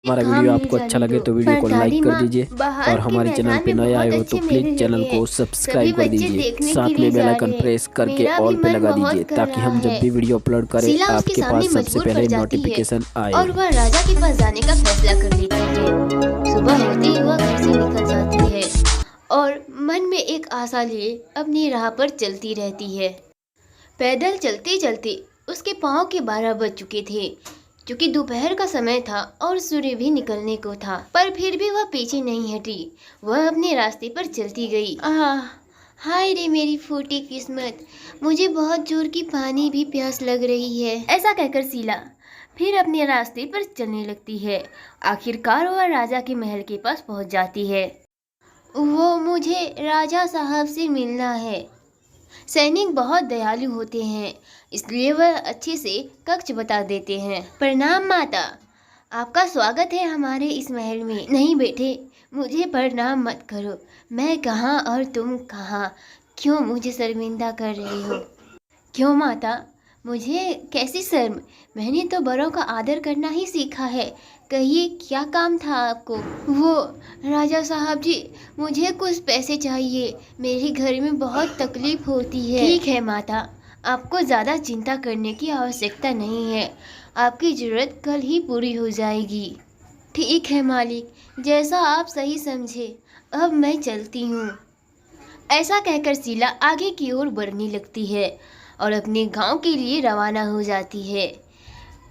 हमारा काम वीडियो मिल आपको जाने अच्छा लगे दो। तो वीडियो पर को दादी लाइक कर माँ दीजिए बाहर और के हमारे चैनल मैदान पे में नए आए बहुत हो तो अच्छे प्लीज़ मेले चैनल लगे को हैं। सभी सब्सक्राइब कर बच्चे दीजिए, देखने के साथ लिए में बेल जा आइकन रहे हैं। प्रेस करके मेरा भी ऑल पे मन लगा बहुत दीजिए कर ताकि रहा हम है। जब भी वीडियो अपलोड करें शीला उसके आपके सामने पास सबसे मजबूर पहले पड़ जाती है नोटिफिकेशन आए। और वह राजा के पास जाने का फैसला कर लेती है। सुबह होते ही वह घर से निकल जाती है और मन में एक आशा लिए अपनी राह पर चलती रहती है। पैदल चलते चलते उसके पाँव के 12 बज चुके थे, क्योंकि दोपहर का समय था और सूर्य भी निकलने को था। पर फिर भी वह पीछे नहीं हटी, वह अपने रास्ते पर चलती गई। हाय रे मेरी फूटी किस्मत, मुझे बहुत जोर की पानी भी प्यास लग रही है। ऐसा कहकर शीला फिर अपने रास्ते पर चलने लगती है। आखिरकार वह राजा के महल के पास पहुंच जाती है। वो मुझे राजा साहब से मिलना है। सैनिक बहुत दयालु होते हैं, इसलिए वह अच्छे से कक्ष बता देते हैं। प्रणाम माता, आपका स्वागत है हमारे इस महल में। नहीं बेटे, मुझे प्रणाम मत करो। मैं कहाँ और तुम कहाँ, क्यों मुझे शर्मिंदा कर रही हो? क्यों माता, मुझे कैसी शर्म? मैंने तो बड़ों का आदर करना ही सीखा है। कहिए क्या काम था आपको? वो राजा साहब जी, मुझे कुछ पैसे चाहिए, मेरे घर में बहुत तकलीफ होती है। ठीक है माता, आपको ज़्यादा चिंता करने की आवश्यकता नहीं है, आपकी ज़रूरत कल ही पूरी हो जाएगी। ठीक है मालिक, जैसा आप सही समझे। अब मैं चलती हूँ। ऐसा कहकर शीला आगे की ओर बढ़ने लगती है और अपने गांव के लिए रवाना हो जाती है।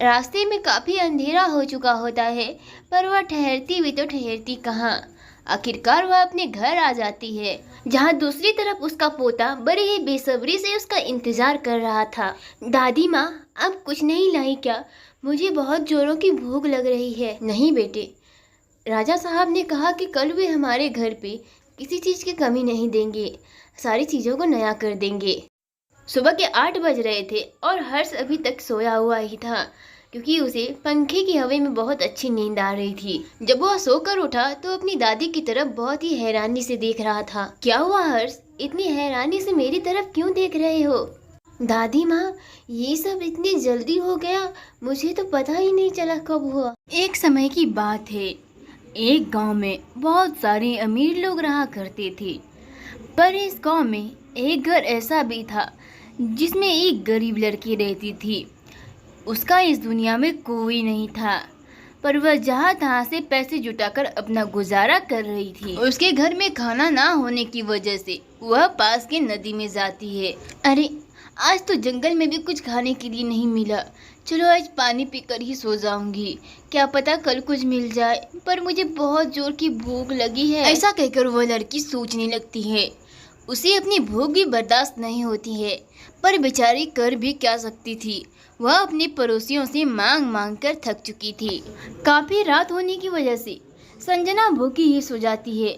रास्ते में काफी अंधेरा हो चुका होता है, पर वह ठहरती भी तो ठहरती कहाँ। आखिरकार वह अपने घर आ जाती है, जहाँ दूसरी तरफ उसका पोता बड़ी ही बेसब्री से उसका इंतजार कर रहा था। दादी माँ, अब कुछ नहीं लाई क्या? मुझे बहुत जोरों की भूख लग रही है। नहीं बेटे, राजा साहब ने कहा कि कल वे हमारे घर पे किसी चीज़ की कमी नहीं देंगे, सारी चीज़ों को नया कर देंगे। सुबह के 8 बज रहे थे और हर्ष अभी तक सोया हुआ ही था, क्योंकि उसे पंखे की हवा में बहुत अच्छी नींद आ रही थी। जब वह सोकर उठा तो अपनी दादी की तरफ बहुत ही हैरानी से देख रहा था। क्या हुआ हर्ष, इतनी हैरानी से मेरी तरफ क्यों देख रहे हो? दादी माँ, ये सब इतनी जल्दी हो गया, मुझे तो पता ही नहीं चला कब हुआ। एक समय की बात है, एक गांव में बहुत सारे अमीर लोग रहा करते थे, पर इस गांव में एक घर ऐसा भी था जिसमें एक गरीब लड़की रहती थी। उसका इस दुनिया में कोई नहीं था, पर वह जहाँ तहाँ से पैसे जुटाकर अपना गुजारा कर रही थी। उसके घर में खाना ना होने की वजह से वह पास के नदी में जाती है। अरे, आज तो जंगल में भी कुछ खाने के लिए नहीं मिला, चलो आज पानी पीकर ही सो जाऊंगी, क्या पता कल कुछ मिल जाए, पर मुझे बहुत जोर की भूख लगी है। ऐसा कहकर वह लड़की सोचने लगती है। उसे अपनी भूख भी बर्दाश्त नहीं होती है, पर बेचारी कर भी क्या सकती थी। वह अपने पड़ोसियों से मांग मांग कर थक चुकी थी। काफ़ी रात होने की वजह से संजना भूखी ही सो जाती है,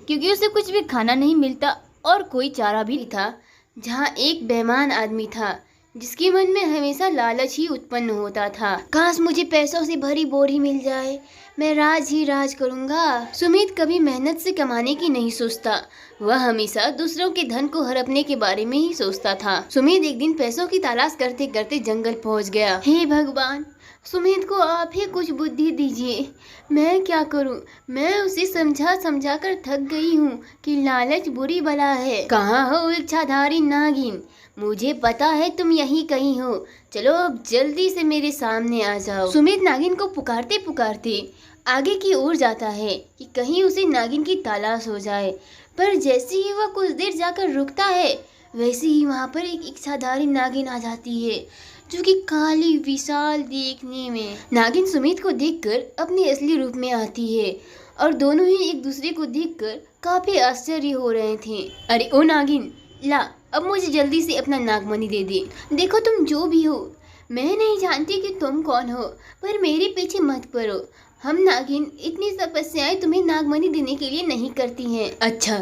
क्योंकि उसे कुछ भी खाना नहीं मिलता और कोई चारा भी नहीं था। जहाँ एक बेईमान आदमी था जिसके मन में हमेशा लालच ही उत्पन्न होता था। काश मुझे पैसों से भरी बोरी मिल जाए, मैं राज ही राज करूँगा। सुमित कभी मेहनत से कमाने की नहीं सोचता, वह हमेशा दूसरों के धन को हड़पने के बारे में ही सोचता था। सुमित एक दिन पैसों की तलाश करते करते जंगल पहुँच गया। हे भगवान, सुमित को आप ही कुछ बुद्धि दीजिए, मैं क्या करूं? मैं उसे समझा समझा कर थक गई हूँ कि लालच बुरी बला है। कहाँ हो इच्छाधारी नागिन, मुझे पता है तुम यहीं कहीं हो, चलो अब जल्दी से मेरे सामने आ जाओ। सुमित नागिन को पुकारते पुकारते आगे की ओर जाता है कि कहीं उसे नागिन की तलाश हो जाए, पर जैसे ही वह कुछ देर जाकर रुकता है, वैसे ही वहाँ पर एक इच्छाधारी नागिन आ जाती है, जो कि काली विशाल देखने में। नागिन सुमित को देखकर अपने असली रूप में आती है और दोनों ही एक दूसरे को देखकर काफी आश्चर्य हो रहे थे। अरे ओ नागिन, ला अब मुझे जल्दी से अपना नागमणि दे दे। देखो तुम जो भी हो, मैं नहीं जानती कि तुम कौन हो, पर मेरे पीछे मत पड़ो। हम नागिन इतनी तपस्याएं तुम्हें नागमणि देने के लिए नहीं करती हैं। अच्छा,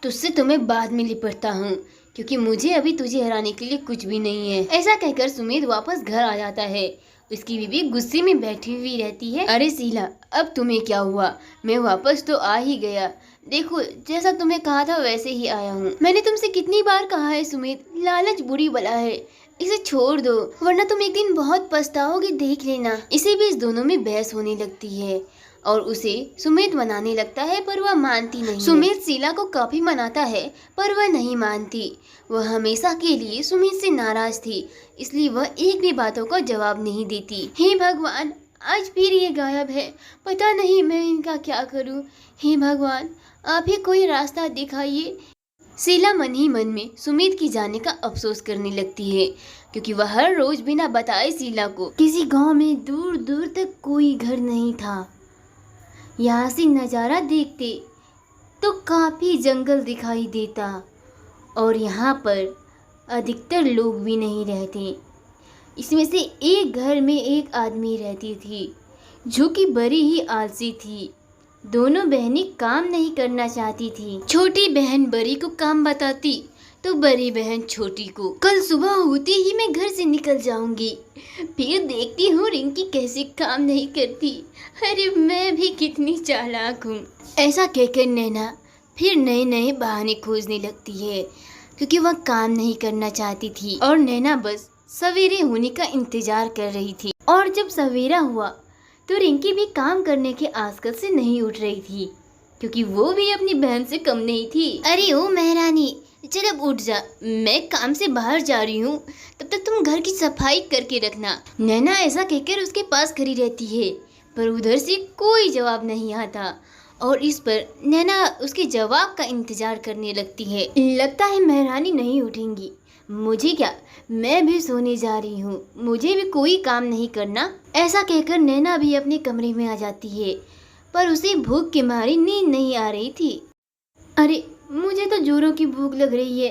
तुझसे तुम्हें बाद में लिपटता हूँ, क्योंकि मुझे अभी तुझे हराने के लिए कुछ भी नहीं है। ऐसा कहकर सुमित वापस घर आ जाता है। उसकी बीवी गुस्से में बैठी हुई रहती है। अरे शीला, अब तुम्हें क्या हुआ? मैं वापस तो आ ही गया, देखो जैसा तुम्हें कहा था वैसे ही आया हूँ। मैंने तुमसे कितनी बार कहा है सुमित, लालच बुरी बला है, इसे छोड़ दो, वरना तुम एक दिन बहुत पछताओगे, देख लेना। इसी बीच दोनों में बहस होने लगती है और उसे सुमित मनाने लगता है, पर वह मानती नहीं। सुमित शीला को काफी मनाता है, पर वह नहीं मानती। वह हमेशा के लिए सुमित से नाराज थी, इसलिए वह एक भी बातों का जवाब नहीं देती। हे भगवान, आज फिर ये गायब है, पता नहीं मैं इनका क्या करूं। हे भगवान, आप ही कोई रास्ता दिखाइए। शीला मन ही मन में सुमित की जाने का अफसोस करने लगती है, क्योंकि वह हर रोज बिना बताए शीला को किसी गांव में दूर दूर तक कोई घर नहीं था। यहाँ से नज़ारा देखते तो काफी जंगल दिखाई देता और यहाँ पर अधिकतर लोग भी नहीं रहते। इसमें से एक घर में एक आदमी रहती थी जो कि बड़ी ही आलसी थी। दोनों बहनें काम नहीं करना चाहती थी। छोटी बहन बड़ी को काम बताती तो बड़ी बहन छोटी को। कल सुबह होते ही मैं घर से निकल जाऊंगी, फिर देखती हूँ रिंकी कैसे काम नहीं करती। अरे मैं भी कितनी चालाक हूँ। ऐसा कहकर नैना फिर नए नए बहाने खोजने लगती है, क्योंकि वह काम नहीं करना चाहती थी और नैना बस सवेरे होने का इंतजार कर रही थी। और जब सवेरा हुआ तो रिंकी भी काम करने के आजकल से नहीं उठ रही थी, क्योंकि वो भी अपनी बहन से कम नहीं थी। अरे ओ महारानी, चल अब उठ जा, मैं काम से बाहर जा रही हूँ, तब तक तुम घर की सफाई करके रखना। नैना ऐसा कहकर उसके पास खड़ी रहती है, पर उधर से कोई जवाब नहीं आता और इस पर नैना उसके जवाब का इंतजार करने लगती है। लगता है महारानी नहीं उठेंगी, मुझे क्या, मैं भी सोने जा रही हूँ, मुझे भी कोई काम नहीं करना। ऐसा कहकर नैना भी अपने कमरे में आ जाती है, पर उसे भूख के मारे नींद नहीं आ रही थी। अरे मुझे तो जोरों की भूख लग रही है,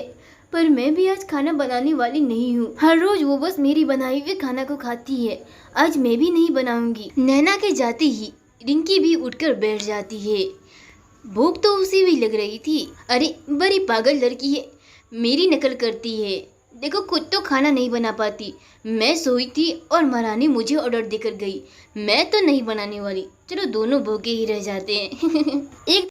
पर मैं भी आज खाना बनाने वाली नहीं हूँ। हर रोज वो बस मेरी बनाई हुए खाना को खाती है, आज मैं भी नहीं बनाऊंगी। नैना के जाते ही रिंकी भी उठकर बैठ जाती है। भूख तो उसे भी लग रही थी। अरे बड़ी पागल लड़की है, मेरी नकल करती है, देखो खुद तो खाना नहीं बना पाती। मैं सोई थी और महारानी मुझे ऑर्डर देकर गई, मैं तो नहीं बनाने वाली। चलो दोनों भूखे ही रह जाते हैं। एक